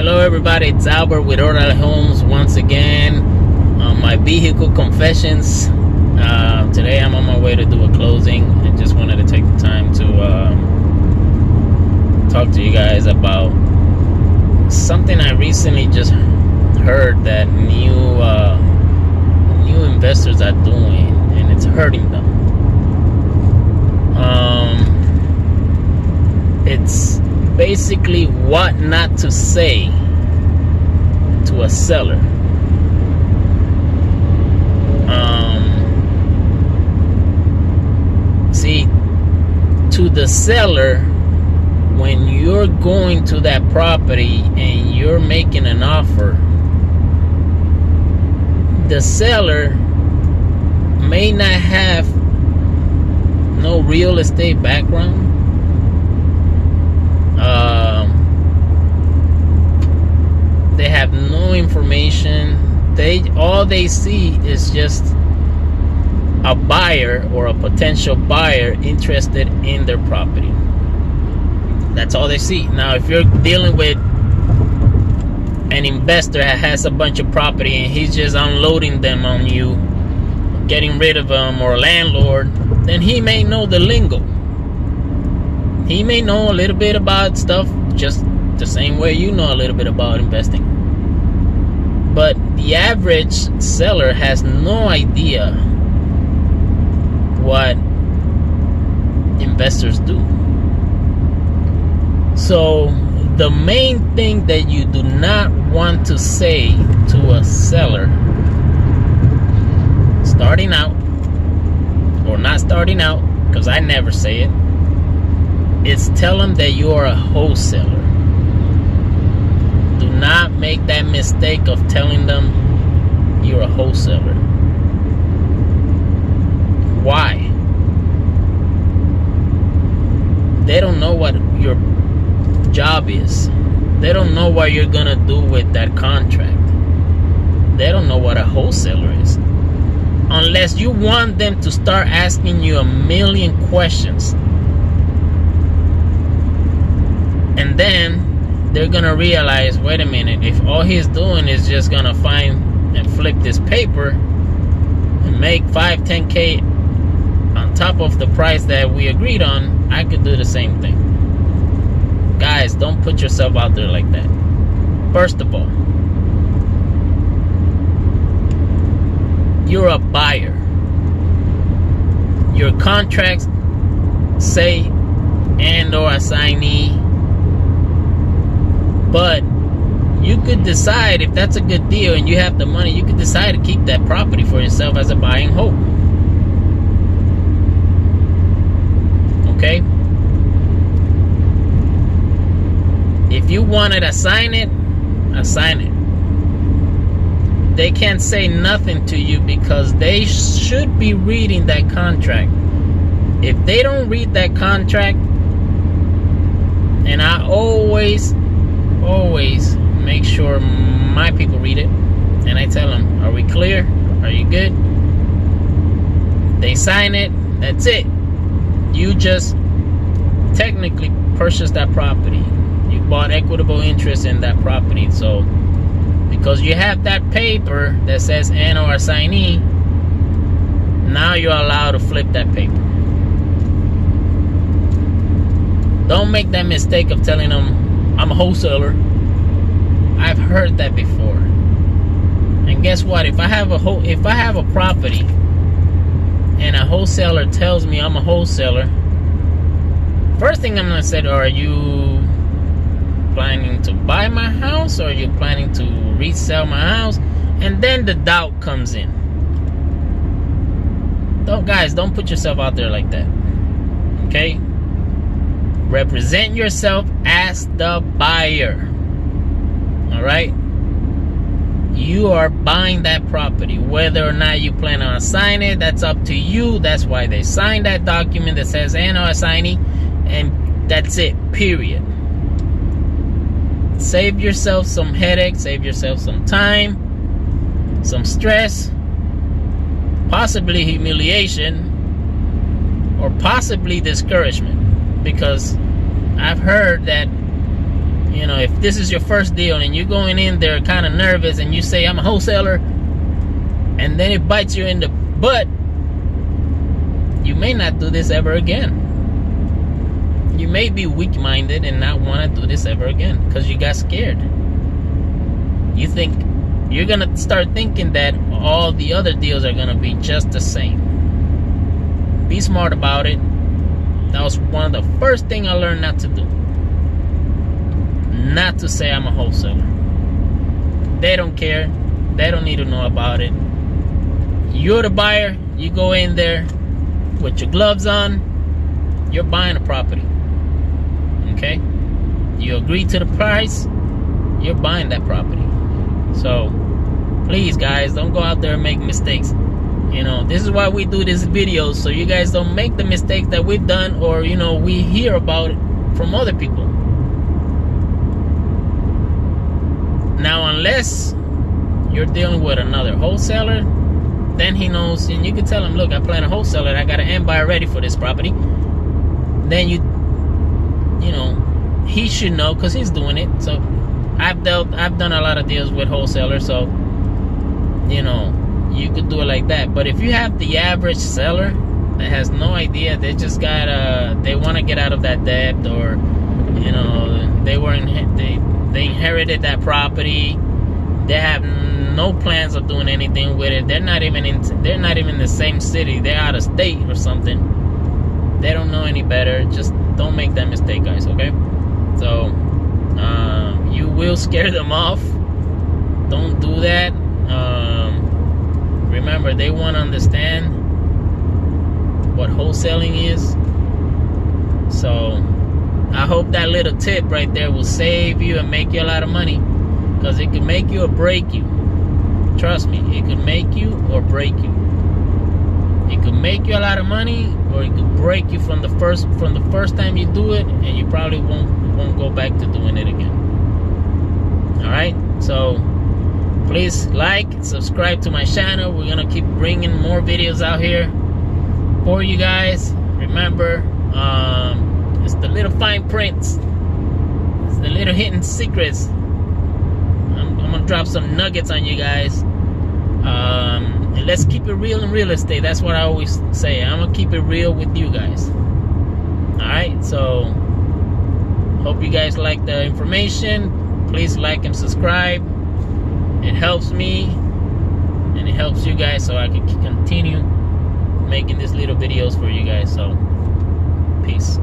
Hello everybody, it's Albert with Orale Homes once again on my vehicle confessions. Today I'm on my way to do a closing and just wanted to take the time to talk to you guys about something I recently just heard that new investors are doing, and it's hurting them. It's basically what not to say to a seller. See, to the seller, when you're going to that property and you're making an offer, the seller may not have no real estate background. They have no information. All they see is just a buyer or a potential buyer interested in their property. That's all they see. Now, if you're dealing with an investor that has a bunch of property and he's just unloading them on you, getting rid of them, or a landlord, then he may know the lingo. He may know a little bit about stuff just the same way you know a little bit about investing. But the average seller has no idea what investors do. So the main thing that you do not want to say to a seller starting out, or not starting out, because I never say it, is tell them that you are a wholesaler. Do not make that mistake of telling them you're a wholesaler. Why? They don't know what your job is. They don't know what you're gonna do with that contract. They don't know what a wholesaler is. Unless you want them to start asking you a million questions. And then they're gonna realize, wait a minute, if all he's doing is just gonna find and flip this paper and make 5-10K on top of the price that we agreed on, I could do the same thing. Guys, don't put yourself out there like that. First of all, you're a buyer. Your contracts say and or assignee, but you could decide, if that's a good deal and you have the money, you could decide to keep that property for yourself as a buying whole. Okay? If you wanted to assign it, assign it. They can't say nothing to you because they should be reading that contract. If they don't read that contract, and I always make sure my people read it, and I tell them, are we clear? Are you good? They sign it, that's it. You just technically purchased that property. You bought equitable interest in that property. So because you have that paper that says and or assignee, now you're allowed to flip that paper. Don't make that mistake of telling them, I'm a wholesaler. I've heard that before. And guess what? If I have a property and a wholesaler tells me I'm a wholesaler, first thing I'm gonna say, are you planning to buy my house, or are you planning to resell my house? And then the doubt comes in. Don't put yourself out there like that. Okay? Represent yourself as the buyer. Alright? You are buying that property. Whether or not you plan on assigning it, that's up to you. That's why they signed that document that says and or assignee, and that's it, period. Save yourself some headache, save yourself some time, some stress, possibly humiliation, or possibly discouragement. Because I've heard that You know, if this is your first deal and you're going in there kind of nervous and you say, I'm a wholesaler, and then it bites you in the butt, you may not do this ever again. You may be weak-minded and not want to do this ever again because you got scared. You think you're going to start thinking that all the other deals are going to be just the same. Be smart about it. That was one of the first things I learned not to do. Not to say I'm a wholesaler. They don't care. They don't need to know about it. You're the buyer. You go in there with your gloves on. You're buying a property. Okay? You agree to the price. You're buying that property. So, please, guys, don't go out there and make mistakes. You know, this is why we do these videos, so you guys don't make the mistakes that we've done, or, you know, we hear about it from other people. Now, unless you're dealing with another wholesaler, then he knows, and you can tell him, look, I plan a wholesaler, I got an end buyer ready for this property. Then you know, he should know because he's doing it. So I've done a lot of deals with wholesalers, so you know, you could do it like that. But if you have the average seller that has no idea, they just got they want to get out of that debt, or you know, they inherited that property, they have no plans of doing anything with it, they're not even in the same city, they're out of state or something, they don't know any better. Just don't make that mistake, guys, okay? So you will scare them off. Don't do that. Remember, they want to understand what wholesaling is. So I hope that little tip right there will save you and make you a lot of money, because it could make you or break you. Trust me, it could make you or break you. It could make you a lot of money, or it could break you from the first time you do it, and you probably won't go back to doing it again. All right, so please like, subscribe to my channel. We're gonna keep bringing more videos out here for you guys. Remember, it's the little fine prints, it's the little hidden secrets. I'm gonna drop some nuggets on you guys. And let's keep it real in real estate. That's what I always say. I'm gonna keep it real with you guys. Alright, so hope you guys like the information. Please like and subscribe. It helps me and it helps you guys, so I can continue making these little videos for you guys. So peace.